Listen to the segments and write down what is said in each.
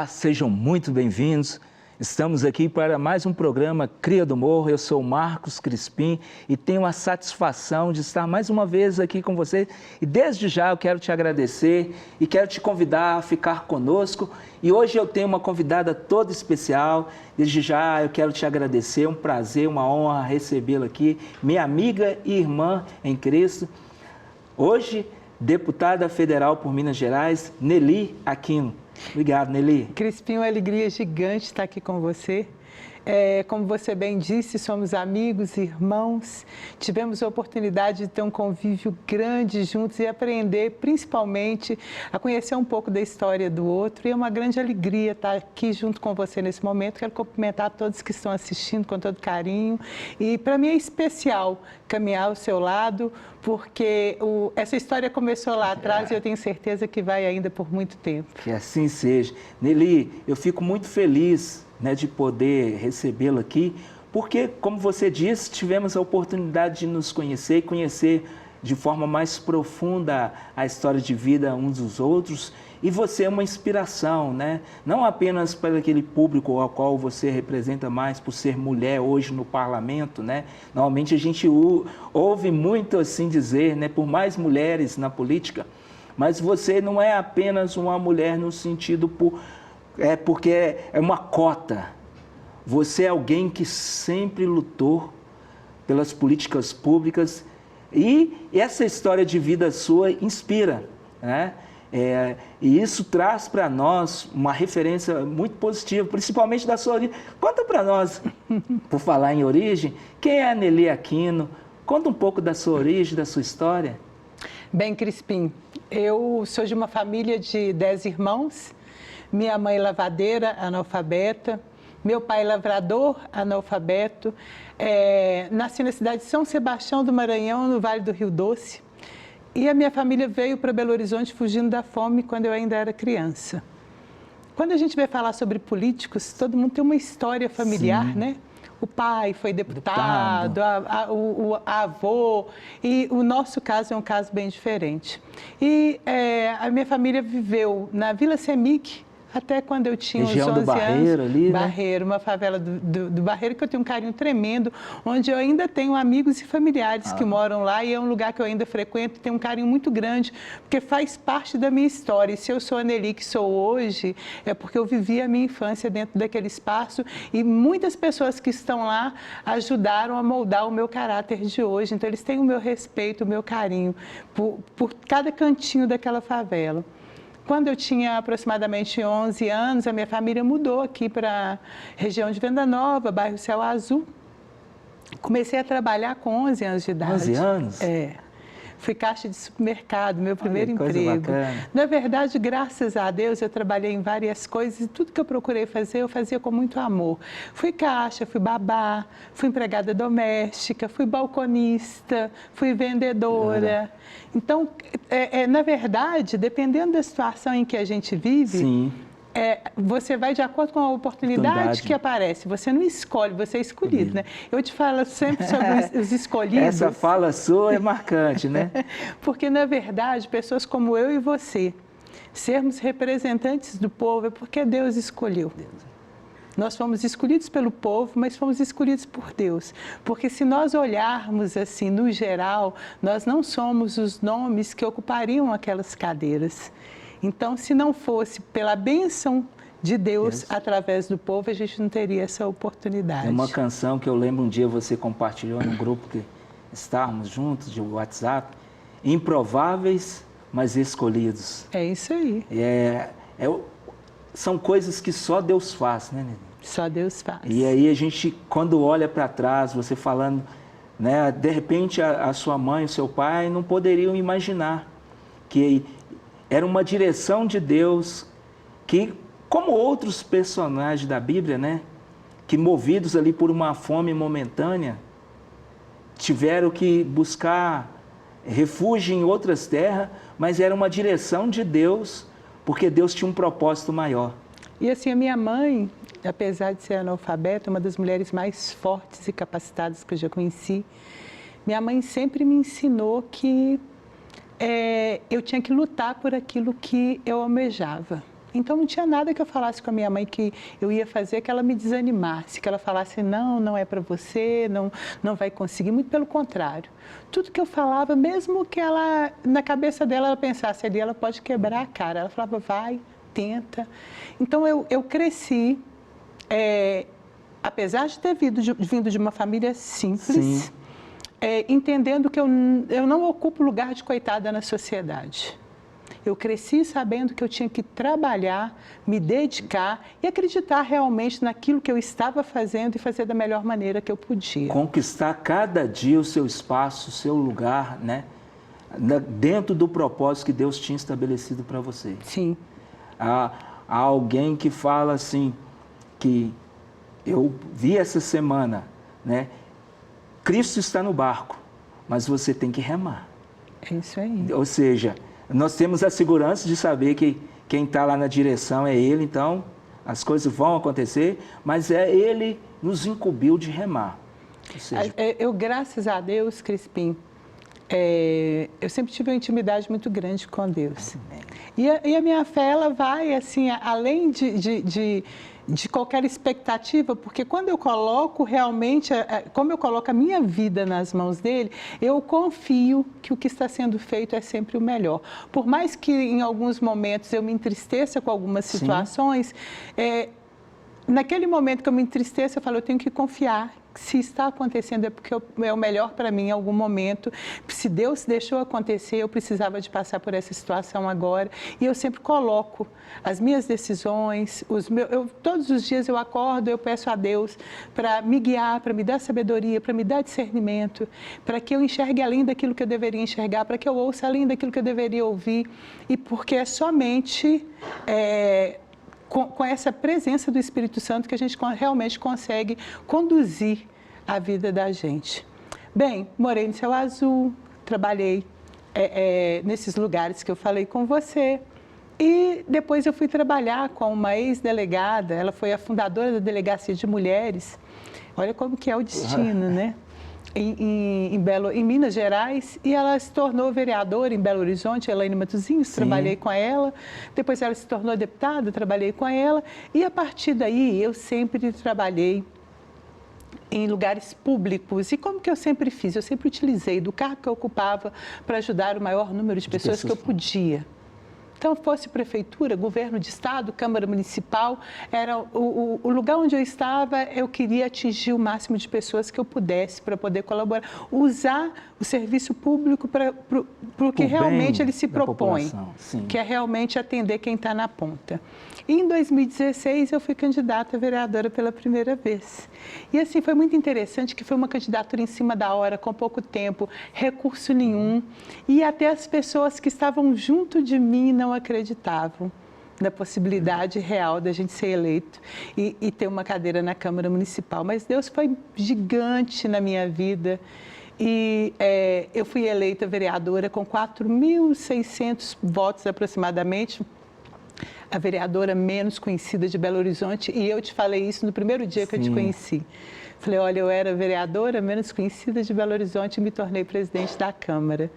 Olá, sejam muito bem-vindos. Estamos aqui para mais um programa Cria do Morro. Eu sou o Marcos Crispim e tenho a satisfação de estar mais uma vez aqui com você. E desde já eu quero te agradecer e quero te convidar a ficar conosco. E hoje eu tenho uma convidada toda especial. Desde já eu quero te agradecer, é um prazer, uma honra recebê-la aqui, minha amiga e irmã em Cristo. Hoje, deputada federal por Minas Gerais, Nelly Aquino. Obrigado, Nelly. Crispim, uma alegria gigante estar aqui com você. Como você bem disse, somos amigos, irmãos. Tivemos a oportunidade de ter um convívio grande juntos e aprender, principalmente, a conhecer um pouco da história do outro. E é uma grande alegria estar aqui junto com você nesse momento. Quero cumprimentar todos que estão assistindo com todo carinho. E para mim é especial caminhar ao seu lado, porque essa história começou lá atrás e eu tenho certeza que vai ainda por muito tempo. Que assim seja. Nelly, eu fico muito feliz, de poder recebê-lo aqui, porque, como você disse, tivemos a oportunidade de nos conhecer e conhecer de forma mais profunda a história de vida uns dos outros. E você é uma inspiração, não apenas para aquele público ao qual você representa mais por ser mulher hoje no parlamento, Normalmente a gente ouve muito assim dizer, por mais mulheres na política, mas você não é apenas uma mulher no sentido porque é uma cota. Você é alguém que sempre lutou pelas políticas públicas e essa história de vida sua inspira, e isso traz para nós uma referência muito positiva, principalmente da sua origem. Conta para nós, por falar em origem, quem é a Nelly Aquino? Conta um pouco da sua origem, da sua história. Bem, Crispim, eu sou de uma família de 10 irmãos. Minha mãe lavadeira, analfabeta. Meu pai lavrador, analfabeto. Nasci na cidade de São Sebastião do Maranhão, no Vale do Rio Doce. E a minha família veio para Belo Horizonte fugindo da fome quando eu ainda era criança. Quando a gente vai falar sobre políticos, todo mundo tem uma história familiar, Sim. O pai foi deputado, o avô, e o nosso caso é um caso bem diferente. E a minha família viveu na Vila Semic, até quando eu tinha uns 11 anos. Região do Barreiro ali, Barreiro, uma favela do Barreiro, que eu tenho um carinho tremendo, onde eu ainda tenho amigos e familiares que moram lá, e é um lugar que eu ainda frequento e tenho um carinho muito grande, porque faz parte da minha história. E se eu sou a Nelly que sou hoje, é porque eu vivi a minha infância dentro daquele espaço, e muitas pessoas que estão lá ajudaram a moldar o meu caráter de hoje. Então, eles têm o meu respeito, o meu carinho por cada cantinho daquela favela. Quando eu tinha aproximadamente 11 anos, a minha família mudou aqui para a região de Venda Nova, bairro Céu Azul. Comecei a trabalhar com 11 anos de idade. 11 anos? Fui caixa de supermercado, meu primeiro emprego. Bacana. Na verdade, graças a Deus, eu trabalhei em várias coisas e tudo que eu procurei fazer, eu fazia com muito amor. Fui caixa, fui babá, fui empregada doméstica, fui balconista, fui vendedora. Então, na verdade, dependendo da situação em que a gente vive, Sim. Você vai de acordo com a oportunidade que aparece. Você não escolhe, você é escolhido, Eu te falo sempre sobre os escolhidos. Essa fala sua é marcante, Porque, na verdade, pessoas como eu e você, sermos representantes do povo é porque Deus escolheu. Nós fomos escolhidos pelo povo, mas fomos escolhidos por Deus. Porque se nós olharmos assim, no geral, nós não somos os nomes que ocupariam aquelas cadeiras. Então, se não fosse pela bênção de Deus através do povo, a gente não teria essa oportunidade. Tem uma canção que eu lembro um dia você compartilhou num grupo que estávamos juntos, de WhatsApp, Improváveis, mas escolhidos. É isso aí. São coisas que só Deus faz, Nelly? Só Deus faz. E aí a gente, quando olha para trás, você falando, de repente a sua mãe, o seu pai não poderiam imaginar que era uma direção de Deus que, como outros personagens da Bíblia, que movidos ali por uma fome momentânea, tiveram que buscar refúgio em outras terras, mas era uma direção de Deus, porque Deus tinha um propósito maior. E assim, a minha mãe, apesar de ser analfabeta, uma das mulheres mais fortes e capacitadas que eu já conheci, minha mãe sempre me ensinou que eu tinha que lutar por aquilo que eu almejava. Então, não tinha nada que eu falasse com a minha mãe que eu ia fazer que ela me desanimasse, que ela falasse, não, não é para você, não vai conseguir. Muito pelo contrário. Tudo que eu falava, mesmo que ela, na cabeça dela, ela pensasse ali, ela pode quebrar a cara. Ela falava, vai, tenta. Então, eu cresci, apesar de ter vindo de uma família simples, entendendo que eu não ocupo lugar de coitada na sociedade. Eu cresci sabendo que eu tinha que trabalhar, me dedicar e acreditar realmente naquilo que eu estava fazendo e fazer da melhor maneira que eu podia. Conquistar cada dia o seu espaço, o seu lugar, né? Dentro do propósito que Deus tinha estabelecido para você. Sim. Há alguém que fala assim, que eu vi essa semana, né? Cristo está no barco, mas você tem que remar. É isso aí. Ou seja, nós temos a segurança de saber que quem está lá na direção é Ele, então as coisas vão acontecer, mas Ele nos incumbiu de remar. Ou seja, Eu, graças a Deus, Crispim, eu sempre tive uma intimidade muito grande com Deus. E a minha fé, ela vai, assim, além de qualquer expectativa, porque quando eu coloco realmente, como eu coloco a minha vida nas mãos dele, eu confio que o que está sendo feito é sempre o melhor. Por mais que em alguns momentos eu me entristeça com algumas situações, naquele momento que eu me entristeço, eu falo, eu tenho que confiar. Se está acontecendo é porque é o melhor para mim em algum momento. Se Deus deixou acontecer, eu precisava de passar por essa situação agora. E eu sempre coloco as minhas decisões, todos os dias eu acordo, eu peço a Deus para me guiar, para me dar sabedoria, para me dar discernimento, para que eu enxergue além daquilo que eu deveria enxergar, para que eu ouça além daquilo que eu deveria ouvir. E porque é somente com essa presença do Espírito Santo que a gente realmente consegue conduzir a vida da gente. Bem, morei no Céu Azul, trabalhei nesses lugares que eu falei com você. E depois eu fui trabalhar com uma ex-delegada, ela foi a fundadora da Delegacia de Mulheres. Olha como que é o destino, né? Em Minas Gerais, e ela se tornou vereadora em Belo Horizonte, Elaine Matosinhos, trabalhei com ela. Depois ela se tornou deputada, trabalhei com ela. E a partir daí eu sempre trabalhei em lugares públicos. E como que eu sempre fiz? Eu sempre utilizei do cargo que eu ocupava para ajudar o maior número de pessoas que eu podia. Então, fosse prefeitura, governo de estado, Câmara Municipal, era o lugar onde eu estava, eu queria atingir o máximo de pessoas que eu pudesse para poder colaborar. Usar o serviço público para o que realmente ele se propõe, que é realmente atender quem está na ponta. E em 2016, eu fui candidata a vereadora pela primeira vez. E assim, foi muito interessante que foi uma candidatura em cima da hora, com pouco tempo, recurso nenhum. E até as pessoas que estavam junto de mim não acreditavam na possibilidade real da gente ser eleito e ter uma cadeira na Câmara Municipal. Mas Deus foi gigante na minha vida. E eu fui eleita vereadora com 4.600 votos aproximadamente, a vereadora menos conhecida de Belo Horizonte, e eu te falei isso no primeiro dia que eu te conheci. Falei, olha, eu era vereadora menos conhecida de Belo Horizonte e me tornei presidente da Câmara.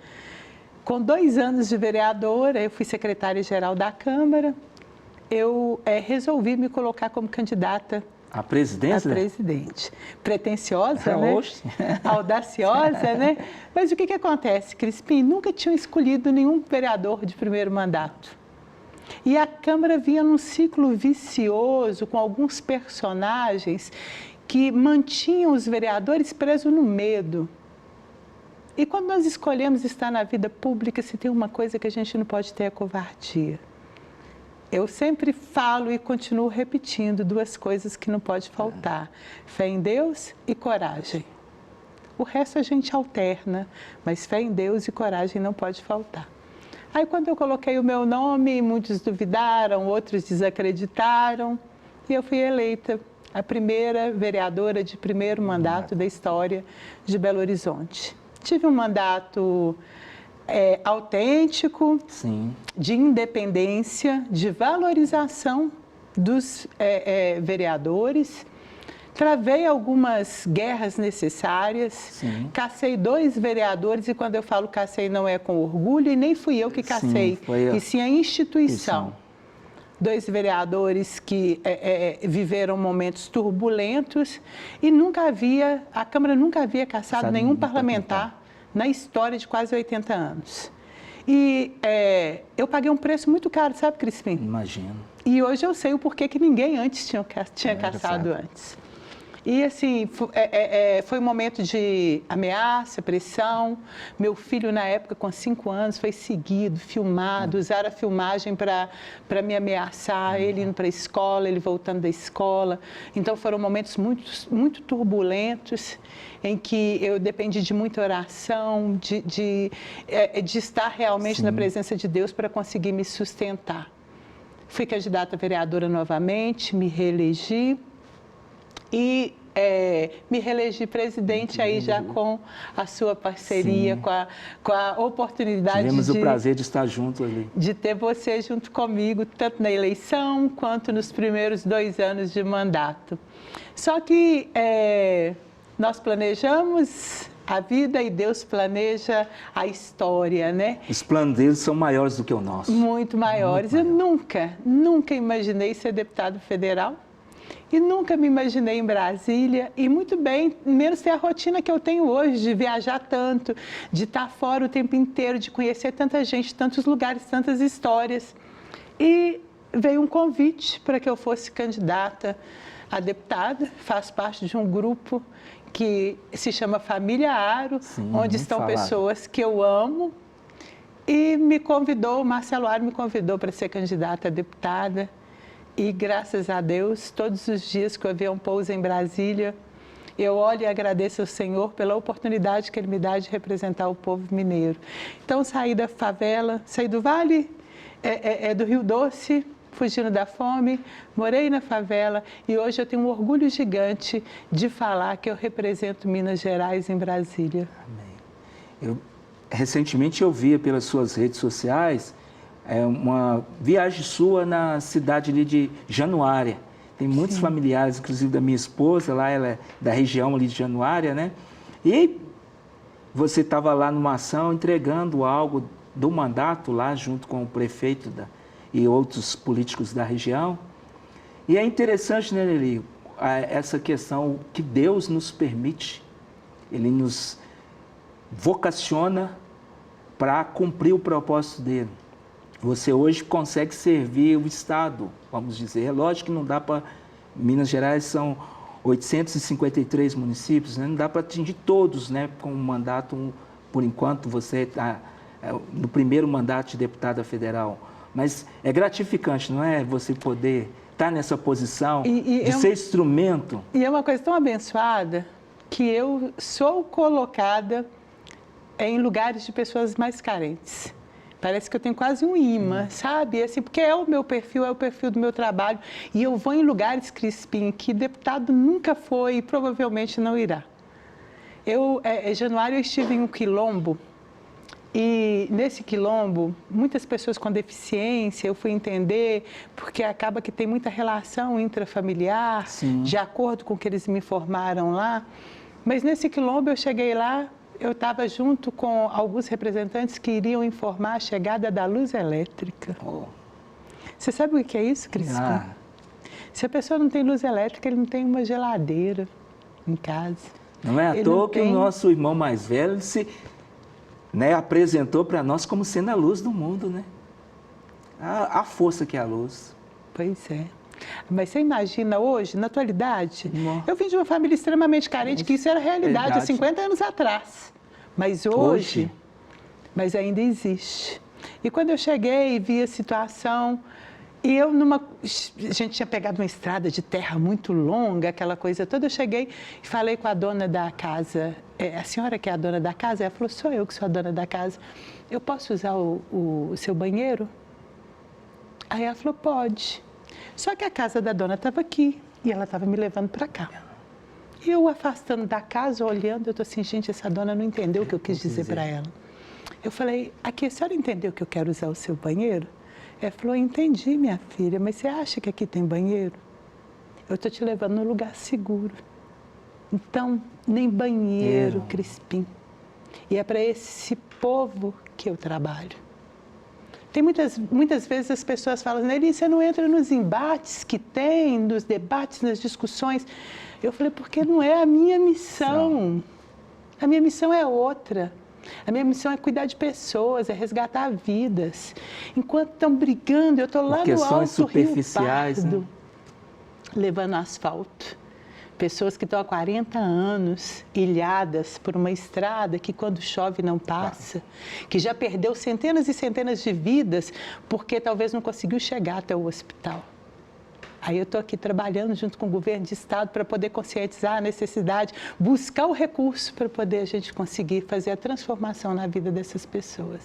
Com 2 anos de vereadora, eu fui secretária-geral da Câmara, eu resolvi me colocar como candidata a presidência? A presidente. Pretensiosa, né? Audaciosa, né? Mas o que acontece, Crispim? Nunca tinham escolhido nenhum vereador de primeiro mandato. E a Câmara vinha num ciclo vicioso com alguns personagens que mantinham os vereadores presos no medo. E quando nós escolhemos estar na vida pública, se tem uma coisa que a gente não pode ter é covardia. Eu sempre falo e continuo repetindo 2 coisas que não pode faltar: fé em Deus e coragem. O resto a gente alterna, mas fé em Deus e coragem não pode faltar. Aí quando eu coloquei o meu nome, muitos duvidaram, outros desacreditaram, e eu fui eleita a primeira vereadora de primeiro mandato da história de Belo Horizonte. Tive um mandato autêntico, de independência, de valorização dos vereadores. Travei algumas guerras necessárias, cacei 2 vereadores, e quando eu falo cacei não é com orgulho, e nem fui eu que cacei, e sim a instituição. 2 vereadores que viveram momentos turbulentos e a Câmara nunca havia cassado nenhum parlamentar na história de quase 80 anos. E eu paguei um preço muito caro, sabe, Crispim? Imagino. E hoje eu sei o porquê que ninguém antes tinha cassado antes. E, assim, foi um momento de ameaça, pressão. Meu filho, na época, com 5 anos, foi seguido, filmado, usaram a filmagem para me ameaçar, ele indo para a escola, ele voltando da escola. Então, foram momentos muito, muito turbulentos, em que eu dependi de muita oração, de estar realmente na presença de Deus para conseguir me sustentar. Fui candidata a vereadora novamente, me reelegi. E me reelegi presidente aí já com a sua parceria, com a oportunidade Tivemos o prazer de estar junto ali. De ter você junto comigo, tanto na eleição quanto nos primeiros 2 anos de mandato. Só que nós planejamos a vida e Deus planeja a história, né? Os planos deles são maiores do que o nosso. Muito maiores. Eu nunca imaginei ser deputado federal. E nunca me imaginei em Brasília, e muito bem, menos ter a rotina que eu tenho hoje, de viajar tanto, de estar fora o tempo inteiro, de conhecer tanta gente, tantos lugares, tantas histórias. E veio um convite para que eu fosse candidata a deputada, faço parte de um grupo que se chama Família Aro, onde estão pessoas que eu amo, e o Marcelo Aro me convidou para ser candidata a deputada. E, graças a Deus, todos os dias que o avião pousa em Brasília, eu olho e agradeço ao Senhor pela oportunidade que Ele me dá de representar o povo mineiro. Então, saí da favela, saí do Vale do Rio Doce, fugindo da fome, morei na favela e hoje eu tenho um orgulho gigante de falar que eu represento Minas Gerais em Brasília. Amém. Recentemente eu via pelas suas redes sociais uma viagem sua na cidade ali de Januária. Tem muitos familiares, inclusive da minha esposa, lá ela é da região ali de Januária, né? E você estava lá numa ação entregando algo do mandato lá junto com o prefeito e outros políticos da região. E é interessante, né, Nelly, essa questão que Deus nos permite, Ele nos vocaciona para cumprir o propósito dele. Você hoje consegue servir o Estado, vamos dizer. É lógico que não dá para... Minas Gerais são 853 municípios, né? Não dá para atingir todos, né? Com um mandato, por enquanto, você está no primeiro mandato de deputada federal. Mas é gratificante, não é? Você poder estar nessa posição de ser instrumento. E é uma coisa tão abençoada que eu sou colocada em lugares de pessoas mais carentes. Parece que eu tenho quase um imã, sabe? Assim, porque é o meu perfil, é o perfil do meu trabalho. E eu vou em lugares, Crispim, que deputado nunca foi e provavelmente não irá. Em januário, eu estive em um quilombo. E nesse quilombo, muitas pessoas com deficiência, eu fui entender, porque acaba que tem muita relação intrafamiliar, de acordo com o que eles me informaram lá. Mas nesse quilombo, eu cheguei lá, eu estava junto com alguns representantes que iriam informar a chegada da luz elétrica. Você sabe o que é isso, Crispim? Se a pessoa não tem luz elétrica, ele não tem uma geladeira em casa. Não é à toa que o nosso irmão mais velho se apresentou para nós como sendo a luz do mundo, né? A força que é a luz. Pois é. Mas você imagina hoje, na atualidade, eu vim de uma família extremamente carente, que isso era realidade há 50 anos atrás. Mas hoje, mas ainda existe. E quando eu cheguei e vi a situação, e a gente tinha pegado uma estrada de terra muito longa, aquela coisa toda, eu cheguei e falei com a dona da casa, a senhora que é a dona da casa? Ela falou, sou eu que sou a dona da casa, eu posso usar o seu banheiro? Aí ela falou, pode. Só que a casa da dona estava aqui e ela estava me levando para cá. Eu afastando da casa, olhando, eu estou assim, gente, essa dona não entendeu o que eu quis dizer para ela. Eu falei, aqui, a senhora entendeu que eu quero usar o seu banheiro? Ela falou, entendi, minha filha, mas você acha que aqui tem banheiro? Eu estou te levando num lugar seguro. Então, nem banheiro, Crispim. E é para esse povo que eu trabalho. Tem muitas vezes as pessoas falam, Nelly, você não entra nos embates que tem, nos debates, nas discussões. Eu falei, porque não é a minha missão. A minha missão é outra. A minha missão é cuidar de pessoas, é resgatar vidas. Enquanto estão brigando, eu estou lá no alto Rio Pardo, levando asfalto. Pessoas que estão há 40 anos ilhadas por uma estrada que quando chove não passa, que já perdeu centenas e centenas de vidas porque talvez não conseguiu chegar até o hospital. Aí eu estou aqui trabalhando junto com o governo de estado para poder conscientizar a necessidade, buscar o recurso para poder a gente conseguir fazer a transformação na vida dessas pessoas.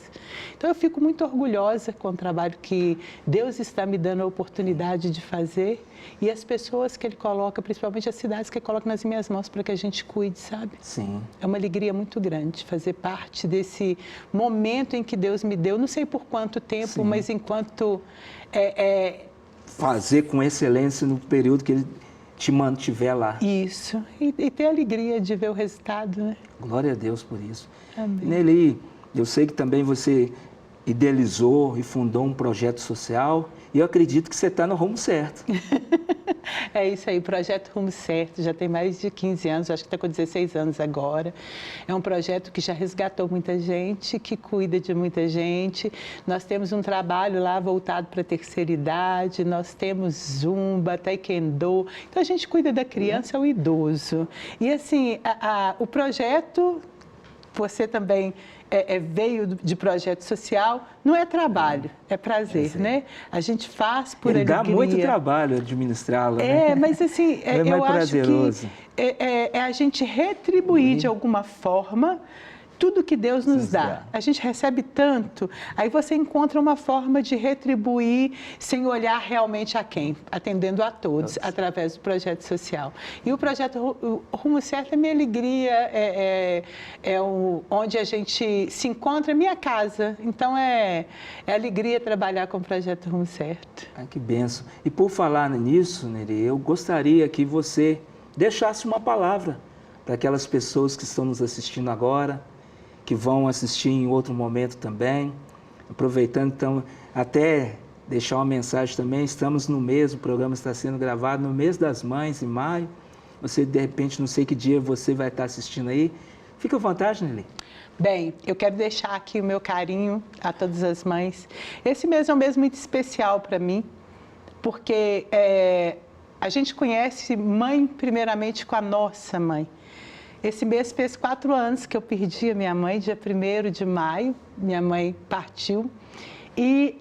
Então eu fico muito orgulhosa com o trabalho que Deus está me dando a oportunidade de fazer e as pessoas que Ele coloca, principalmente as cidades que Ele coloca nas minhas mãos para que a gente cuide, sabe? Sim. É uma alegria muito grande fazer parte desse momento em que Deus me deu, não sei por quanto tempo, sim, mas enquanto fazer com excelência no período que Ele te mantiver lá. Isso. E ter a alegria de ver o resultado, né? Glória a Deus por isso. Amém. Nelly, eu sei que também você idealizou e fundou um projeto social e eu acredito que você está no rumo certo. É isso aí, Projeto Rumo Certo, já tem mais de 15 anos, acho que está com 16 anos agora. É um projeto que já resgatou muita gente, que cuida de muita gente. Nós temos um trabalho lá voltado para a terceira idade, nós temos Zumba, Taekwondo. Então, a gente cuida da criança ao idoso. E, assim, o projeto, você também veio de projeto social, não é trabalho, é prazer, né? A gente faz por alegria. Dá muito trabalho administrá-lo, né? Mas assim, eu acho prazeroso. Que é a gente retribuir de alguma forma tudo que Deus nos dá. A gente recebe tanto, aí você encontra uma forma de retribuir sem olhar realmente a quem, atendendo a todos, através do projeto social. E o projeto Rumo Certo é minha alegria, onde a gente se encontra, é minha casa. Então, é alegria trabalhar com o projeto Rumo Certo. Ah, que benção. E por falar nisso, Nelly, eu gostaria que você deixasse uma palavra para aquelas pessoas que estão nos assistindo agora, que vão assistir em outro momento também. Aproveitando, então, até deixar uma mensagem também, estamos no mês, o programa está sendo gravado no mês das mães, em maio. Você, de repente, não sei que dia você vai estar assistindo aí. Fica à vontade, Nelly. Bem, eu quero deixar aqui o meu carinho a todas as mães. Esse mês é um mês muito especial para mim, porque a gente conhece mãe primeiramente com a nossa mãe. Esse mês fez 4 anos que eu perdi a minha mãe, dia 1º de maio, minha mãe partiu. E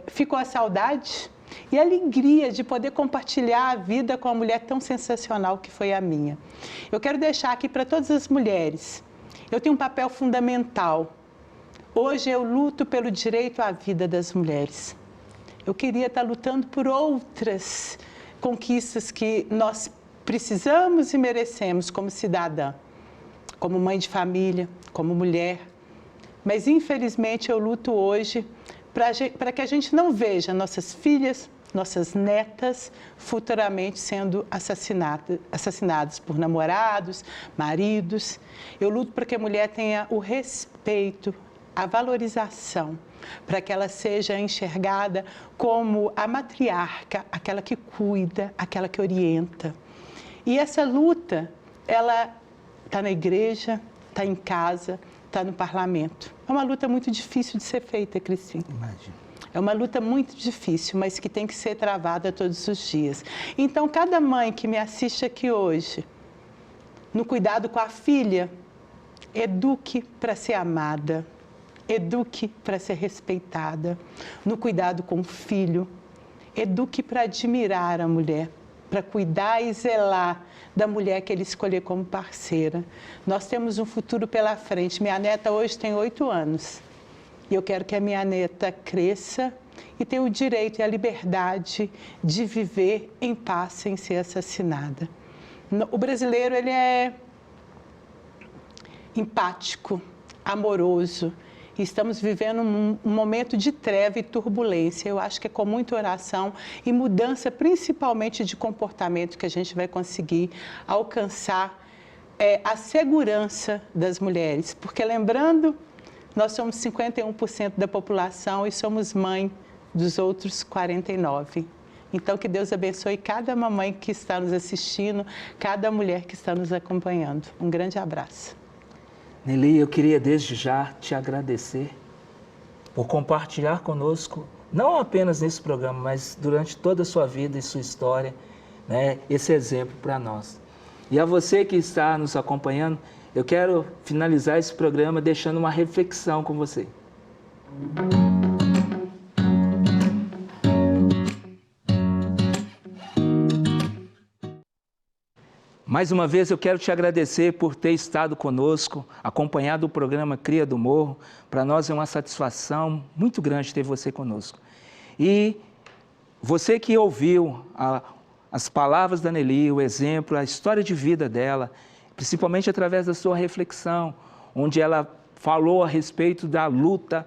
ficou a saudade e a alegria de poder compartilhar a vida com uma mulher tão sensacional que foi a minha. Eu quero deixar aqui para todas as mulheres, eu tenho um papel fundamental. Hoje eu luto pelo direito à vida das mulheres. Eu queria estar lutando por outras conquistas que nós precisamos e merecemos como cidadã, como mãe de família, como mulher. Mas, infelizmente, eu luto hoje para que a gente não veja nossas filhas, nossas netas, futuramente sendo assassinadas por namorados, maridos. Eu luto para que a mulher tenha o respeito, a valorização, para que ela seja enxergada como a matriarca, aquela que cuida, aquela que orienta. E essa luta, ela está na igreja, está em casa, está no parlamento. É uma luta muito difícil de ser feita, Cristina. Imagina. É uma luta muito difícil, mas que tem que ser travada todos os dias. Então, cada mãe que me assiste aqui hoje, no cuidado com a filha, eduque para ser amada, eduque para ser respeitada. No cuidado com o filho, eduque para admirar a mulher, para cuidar e zelar da mulher que ele escolher como parceira. Nós temos um futuro pela frente. Minha neta hoje tem 8 anos. E eu quero que a minha neta cresça e tenha o direito e a liberdade de viver em paz sem ser assassinada. O brasileiro, ele é empático, amoroso. E estamos vivendo um momento de treva e turbulência. Eu acho que é com muita oração e mudança, principalmente de comportamento, que a gente vai conseguir alcançar a segurança das mulheres. Porque, lembrando, Nós somos 51% da população e somos mãe dos outros 49%. Então, que Deus abençoe cada mamãe que está nos assistindo, cada mulher que está nos acompanhando. Um grande abraço. Nelly, eu queria desde já te agradecer por compartilhar conosco, não apenas nesse programa, mas durante toda a sua vida e sua história, né, esse exemplo para nós. E a você que está nos acompanhando, eu quero finalizar esse programa deixando uma reflexão com você. Mais uma vez eu quero te agradecer por ter estado conosco, acompanhado o programa Cria do Morro. Para nós é uma satisfação muito grande ter você conosco. E você que ouviu as palavras da Nelly, o exemplo, a história de vida dela, principalmente através da sua reflexão, onde ela falou a respeito da luta,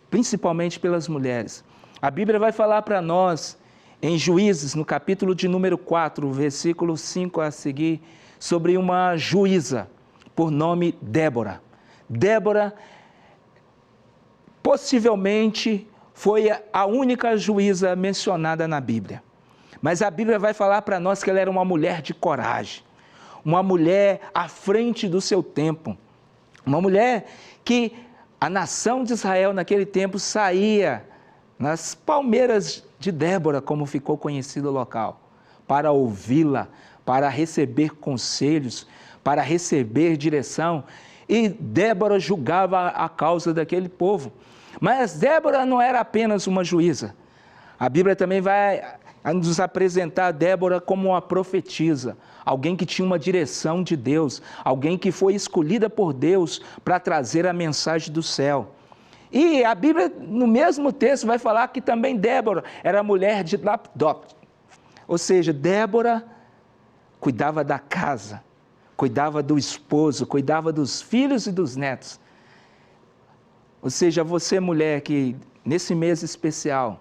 principalmente pelas mulheres. A Bíblia vai falar para nós, em Juízes, no capítulo de número 4, versículo 5 a seguir, sobre uma juíza por nome Débora. Débora, possivelmente, foi a única juíza mencionada na Bíblia. Mas a Bíblia vai falar para nós que ela era uma mulher de coragem, uma mulher à frente do seu tempo, uma mulher que a nação de Israel naquele tempo saía nas palmeiras de Débora, como ficou conhecido o local, para ouvi-la, para receber conselhos, para receber direção. E Débora julgava a causa daquele povo. Mas Débora não era apenas uma juíza. A Bíblia também vai nos apresentar Débora como uma profetisa, alguém que tinha uma direção de Deus, alguém que foi escolhida por Deus para trazer a mensagem do céu. E a Bíblia, no mesmo texto, vai falar que também Débora era mulher de Lapdot. Ou seja, Débora cuidava da casa, cuidava do esposo, cuidava dos filhos e dos netos. Ou seja, você mulher que nesse mês especial,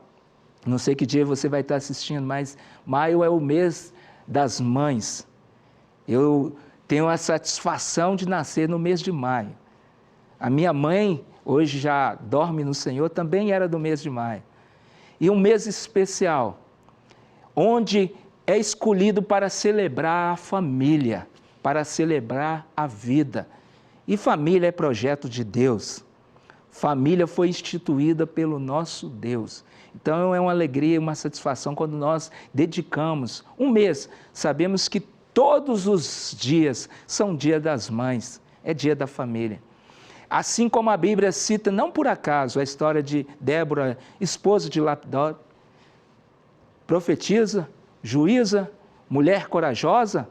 não sei que dia você vai estar assistindo, mas maio é o mês das mães. Eu tenho a satisfação de nascer no mês de maio. A minha mãe, hoje já dorme no Senhor, também era do mês de maio. E um mês especial, onde é escolhido para celebrar a família, para celebrar a vida. E família é projeto de Deus. Família foi instituída pelo nosso Deus. Então é uma alegria, uma satisfação quando nós dedicamos um mês. Sabemos que todos os dias são dia das mães, é dia da família. Assim como a Bíblia cita, não por acaso, a história de Débora, esposa de Lapdot, profetisa, juíza, mulher corajosa,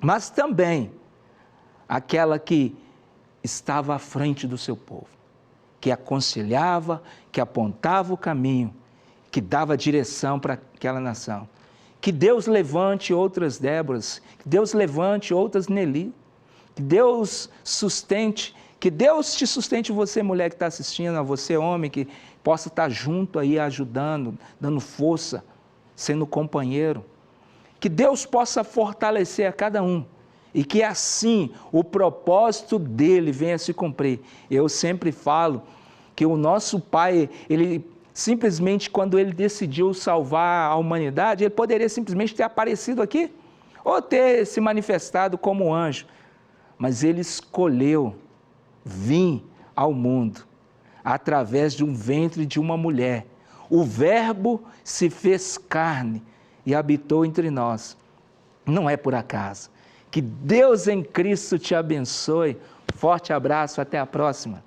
mas também aquela que estava à frente do seu povo, que aconselhava, que apontava o caminho, que dava direção para aquela nação. Que Deus levante outras Déboras, que Deus levante outras Nelly, que Deus sustente, que Deus te sustente, você mulher que está assistindo, a você homem que possa estar junto aí ajudando, dando força, sendo companheiro. Que Deus possa fortalecer a cada um e que assim o propósito dele venha a se cumprir. Eu sempre falo que o nosso Pai, ele simplesmente quando ele decidiu salvar a humanidade, ele poderia simplesmente ter aparecido aqui ou ter se manifestado como anjo, mas ele escolheu vir ao mundo através de um ventre de uma mulher. O Verbo se fez carne e habitou entre nós. Não é por acaso. Que Deus em Cristo te abençoe. Forte abraço, até a próxima.